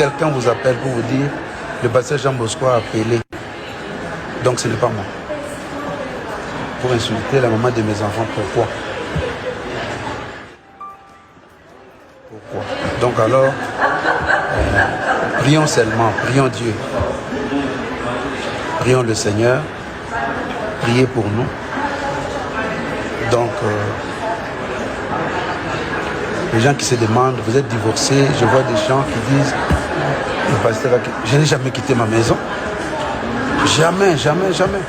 Quelqu'un vous appelle pour vous dire le pasteur Jean Bosco a appelé. Donc ce n'est pas moi. Pour insulter la maman de mes enfants, pourquoi? Pourquoi? Donc alors, prions seulement, prions Dieu. Prions le Seigneur. Priez pour nous. Donc, les gens qui se demandent, vous êtes divorcés, je vois des gens qui disent, le pasteur, je n'ai jamais quitté ma maison. Jamais, jamais, jamais.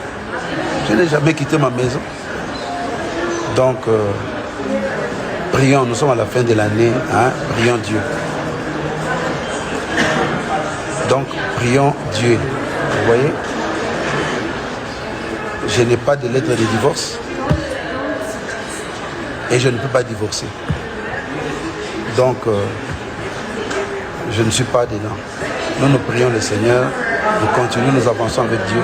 Je n'ai jamais quitté ma maison. Donc, prions, nous sommes à la fin de l'année, hein, prions Dieu. Donc, prions Dieu. Vous voyez? Je n'ai pas de lettre de divorce et je ne peux pas divorcer. Donc, je ne suis pas dedans. Nous prions le Seigneur, nous continuons, nous avançons avec Dieu.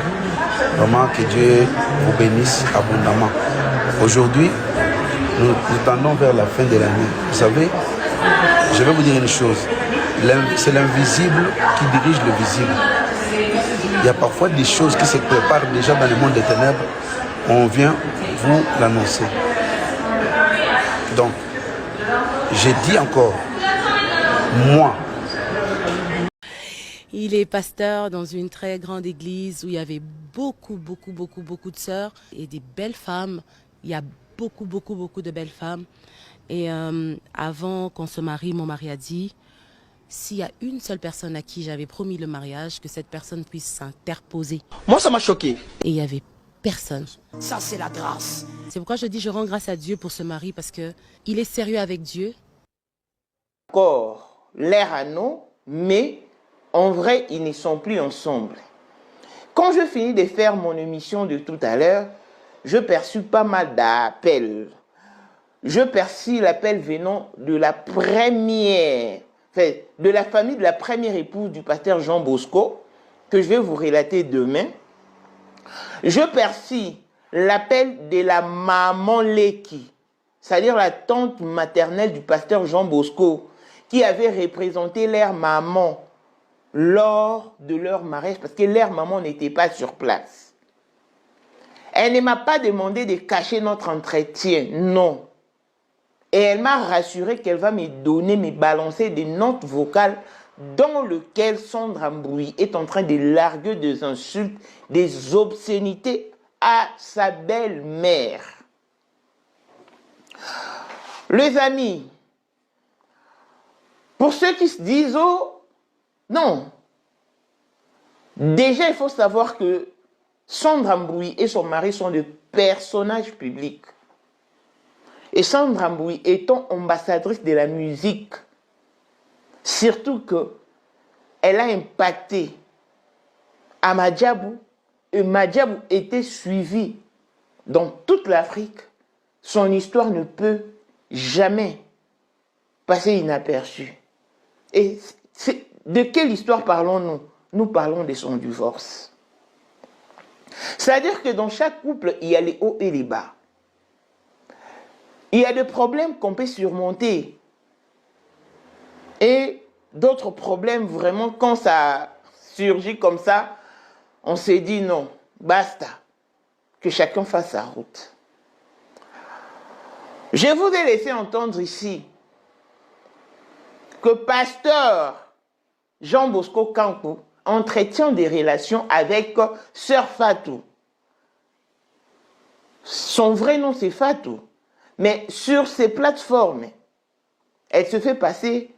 Vraiment que Dieu vous bénisse abondamment. Aujourd'hui, nous tendons vers la fin de l'année. Vous savez, je vais vous dire une chose. C'est l'invisible qui dirige le visible. Il y a parfois des choses qui se préparent déjà dans le monde des ténèbres. On vient vous l'annoncer. Donc, j'ai dit encore, moi. Il est pasteur dans une très grande église où il y avait beaucoup de sœurs et des belles femmes. Il y a beaucoup de belles femmes. Et avant qu'on se marie, mon mari a dit, s'il y a une seule personne à qui j'avais promis le mariage, que cette personne puisse s'interposer. Moi, ça m'a choqué. Et il n'y avait personne. Ça, c'est la grâce. C'est pourquoi je dis, je rends grâce à Dieu pour ce mari, parce qu'il est sérieux avec Dieu. Encore l'air à nous, mais en vrai, ils ne sont plus ensemble. Quand je finis de faire mon émission de tout à l'heure, je perçus pas mal d'appels. Je perçus l'appel venant de la première, de la famille de la première épouse du pasteur Jean Bosco, que je vais vous relater demain. Je perçus l'appel de la maman Leki, c'est-à-dire la tante maternelle du pasteur Jean Bosco, qui avait représenté leur maman lors de leur mariage, parce que leur maman n'était pas sur place. Elle ne m'a pas demandé de cacher notre entretien, non. Et elle m'a rassuré qu'elle va me donner, me balancer des notes vocales dans lesquelles Sandra Mbouy est en train de larguer des insultes, des obscénités à sa belle-mère. Les amis, pour ceux qui se disent, oh, non. Déjà, il faut savoir que Sandra Mbouy et son mari sont des personnages publics. Et Sandra Mbouy étant ambassadrice de la musique, surtout qu'elle a impacté à Madjabou, et Madjabou était suivi dans toute l'Afrique, son histoire ne peut jamais passer inaperçue. Et de quelle histoire parlons-nous? Nous parlons de son divorce. C'est-à-dire que dans chaque couple, il y a les hauts et les bas. Il y a des problèmes qu'on peut surmonter. Et d'autres problèmes, vraiment, quand ça surgit comme ça, on s'est dit non, basta, que chacun fasse sa route. Je vous ai laissé entendre ici que pasteur Jean Bosco Kankou entretient des relations avec Sœur Fatou. Son vrai nom, c'est Fatou. Mais sur ces plateformes, elle se fait passer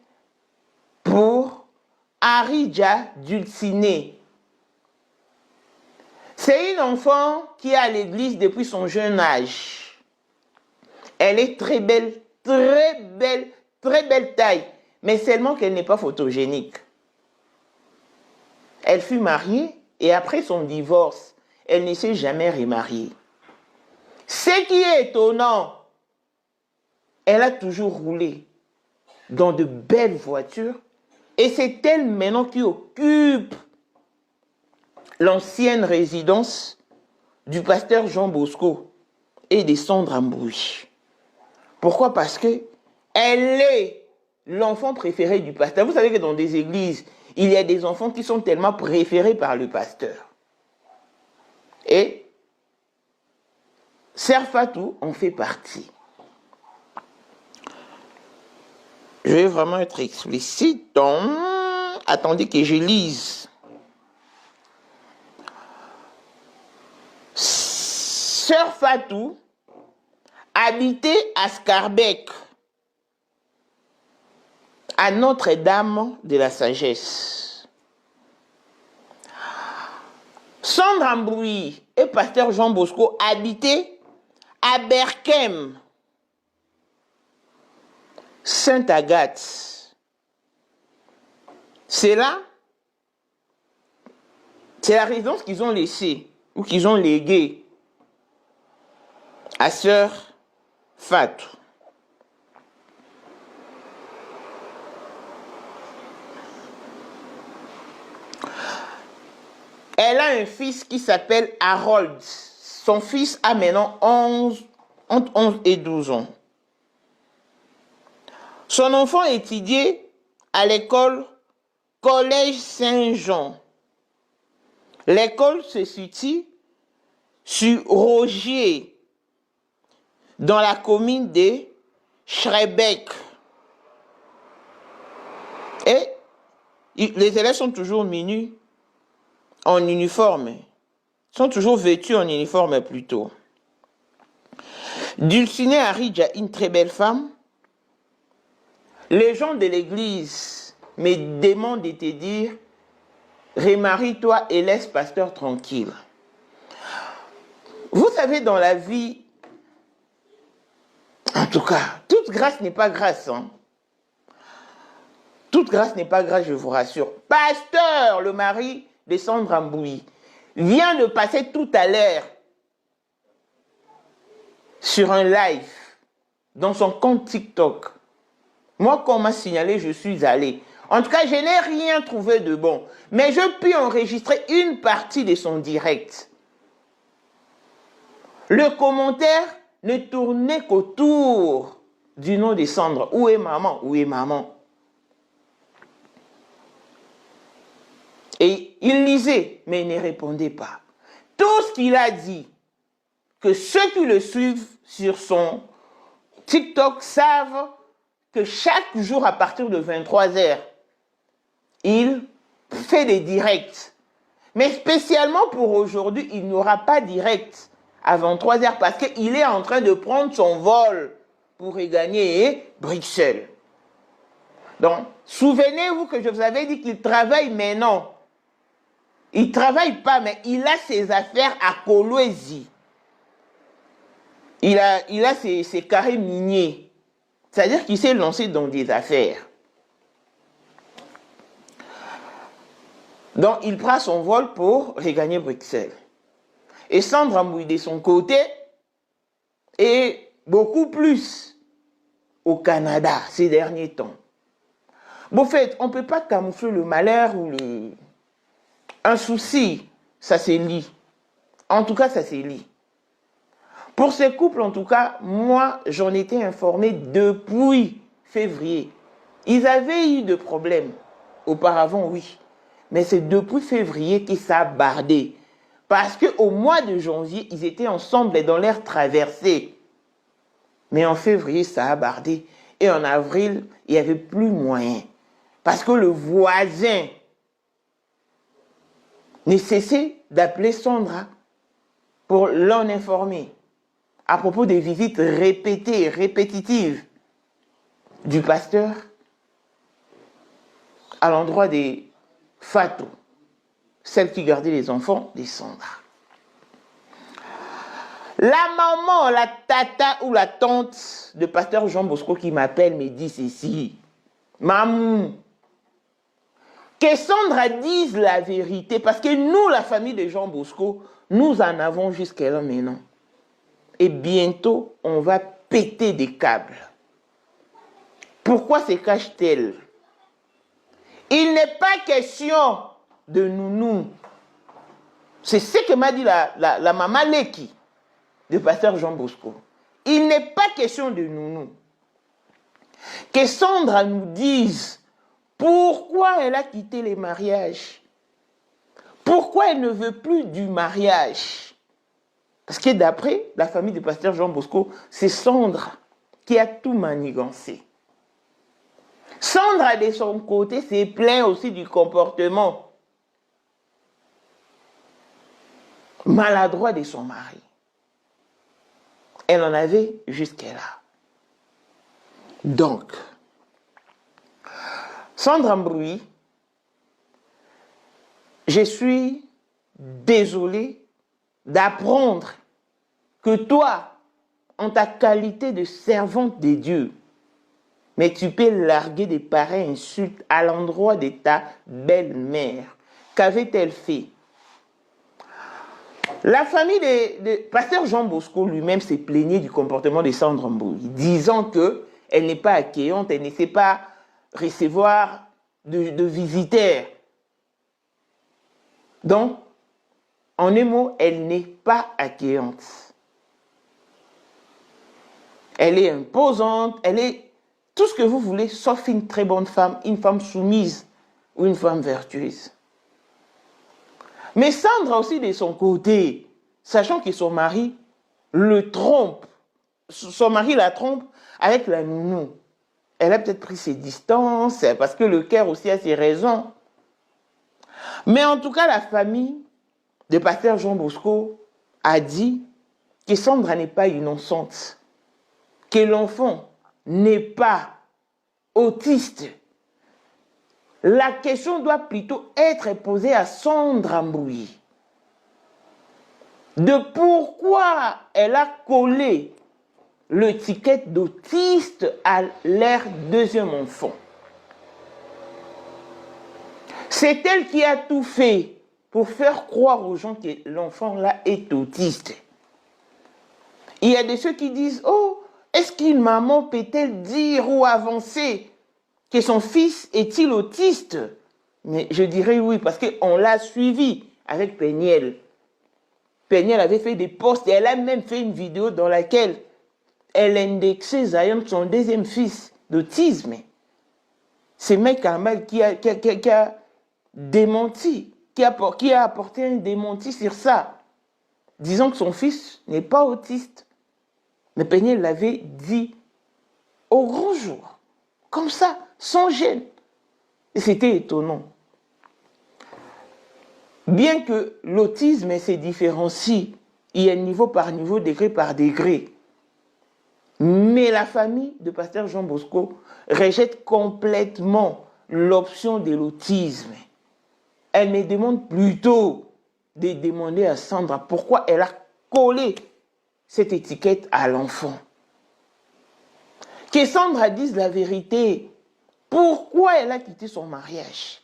pour Aridja Dulciné. C'est une enfant qui est à l'église depuis son jeune âge. Elle est très belle taille, mais seulement qu'elle n'est pas photogénique. Elle fut mariée et après son divorce, elle ne s'est jamais remariée. Ce qui est étonnant, elle a toujours roulé dans de belles voitures et c'est elle maintenant qui occupe l'ancienne résidence du pasteur Jean Bosco et de Sandra Mbouy. Pourquoi? Parce que elle est l'enfant préféré du pasteur. Vous savez que dans des églises, il y a des enfants qui sont tellement préférés par le pasteur. Et Sœur Fatou en fait partie. Je vais vraiment être explicite. Attendez que je lise. Sœur Fatou habitait à Scarbeck, à Notre-Dame de la Sagesse. Sandra Mbouy et pasteur Jean Bosco habitaient à Berkem, Sainte-Agathe. C'est là, c'est la résidence qu'ils ont laissée ou qu'ils ont léguée à Sœur Fatou. Elle a un fils qui s'appelle Harold. Son fils a maintenant entre 11 et 12 ans. Son enfant étudiait à l'école Collège Saint-Jean. L'école se situe sur Rogier, dans la commune de Schrebeck. Et les élèves sont toujours menus en uniforme. Sont toujours vêtus en uniforme plutôt. Dulcinée Haridja, une très belle femme. Les gens de l'église me demandent de te dire, remarie-toi et laisse pasteur tranquille. Vous savez, dans la vie, en tout cas, toute grâce n'est pas grâce. Hein? Toute grâce n'est pas grâce, je vous rassure. Pasteur, le mari de Sandra Mbouy, vient de passer tout à l'heure sur un live dans son compte TikTok. Moi, quand on m'a signalé, je suis allé. En tout cas, je n'ai rien trouvé de bon. Mais je puis enregistrer une partie de son direct. Le commentaire ne tournait qu'autour du nom de Sandra. Où est maman? Où est maman? Et il lisait, mais il ne répondait pas. Tout ce qu'il a dit, que ceux qui le suivent sur son TikTok savent que chaque jour à partir de 23 h, il fait des directs. Mais spécialement pour aujourd'hui, il n'aura pas direct à 23 h parce qu'il est en train de prendre son vol pour regagner Bruxelles. Donc, souvenez-vous que je vous avais dit qu'il travaille, mais non. Il ne travaille pas, mais il a ses affaires à Kolwezi. Il a ses carrés miniers. C'est-à-dire qu'il s'est lancé dans des affaires. Donc, il prend son vol pour regagner Bruxelles. Et Sandra Mbouy, de son côté, est beaucoup plus au Canada ces derniers temps. Bon, en fait, on ne peut pas camoufler le malheur ou un souci. Ça se lit. En tout cas, ça se lit. Pour ces couples, en tout cas, moi, j'en étais informé depuis février. Ils avaient eu des problèmes. Auparavant, oui. Mais c'est depuis février que ça a bardé. Parce qu'au mois de janvier, ils étaient ensemble dans leur traversée. Mais en février, ça a bardé. Et en avril, il n'y avait plus moyen. Parce que le voisin ne cessait d'appeler Sandra pour l'en informer à propos des visites répétées, répétitives du pasteur à l'endroit des Fatou, celle qui gardait les enfants des Sandra. La maman, la tata ou la tante de pasteur Jean Bosco qui m'appelle me dit ceci. Maman, que Sandra dise la vérité, parce que nous, la famille de Jean Bosco, nous en avons jusqu'à là maintenant. Et bientôt, on va péter des câbles. Pourquoi se cache-t-elle? Il n'est pas question de nounou. C'est ce que m'a dit la maman Leki, de pasteur Jean Bosco. Il n'est pas question de nounou. Que Sandra nous dise Pourquoi elle a quitté les mariages? Pourquoi elle ne veut plus du mariage? Parce que d'après la famille du pasteur Jean Bosco, c'est Sandra qui a tout manigancé. Sandra, de son côté, s'est plaint aussi du comportement maladroit de son mari. Elle en avait jusque-là. Donc, Sandra Mbroui, je suis désolé d'apprendre que toi, en ta qualité de servante de Dieu, mais tu peux larguer des pareilles insultes à l'endroit de ta belle-mère. Qu'avait-elle fait? La famille de pasteur Jean Bosco lui-même s'est plaigné du comportement de Sandra Mbroui, disant qu'elle n'est pas accueillante, elle ne sait pas recevoir de visiteurs. Donc, en un mot, elle n'est pas accueillante. Elle est imposante, elle est tout ce que vous voulez, sauf une très bonne femme, une femme soumise ou une femme vertueuse. Mais Sandra aussi, de son côté, sachant que son mari le trompe, son mari la trompe avec la nounou. Elle a peut-être pris ses distances, parce que le cœur aussi a ses raisons. Mais en tout cas, la famille de pasteur Jean Bosco a dit que Sandra n'est pas innocente, que l'enfant n'est pas autiste. La question doit plutôt être posée à Sandra Mbroui de pourquoi elle a collé l'étiquette d'autiste à leur deuxième enfant. C'est elle qui a tout fait pour faire croire aux gens que l'enfant là est autiste. Il y a de ceux qui disent, oh, est-ce qu'une maman peut-elle dire ou avancer que son fils est-il autiste? Mais je dirais oui, parce qu'on l'a suivi avec Péniel. Péniel avait fait des posts et elle a même fait une vidéo dans laquelle elle indexait Zion, son deuxième fils, d'autisme. C'est Mike Kamal qui a démenti, qui a apporté un démenti sur ça, disant que son fils n'est pas autiste. Mais Péniel l'avait dit au grand jour, comme ça, sans gêne. Et c'était étonnant. Bien que l'autisme se différencie, il y a niveau par niveau, degré par degré. Mais la famille de pasteur Jean Bosco rejette complètement l'option de l'autisme. Elle me demande plutôt de demander à Sandra pourquoi elle a collé cette étiquette à l'enfant. Que Sandra dise la vérité. Pourquoi elle a quitté son mariage?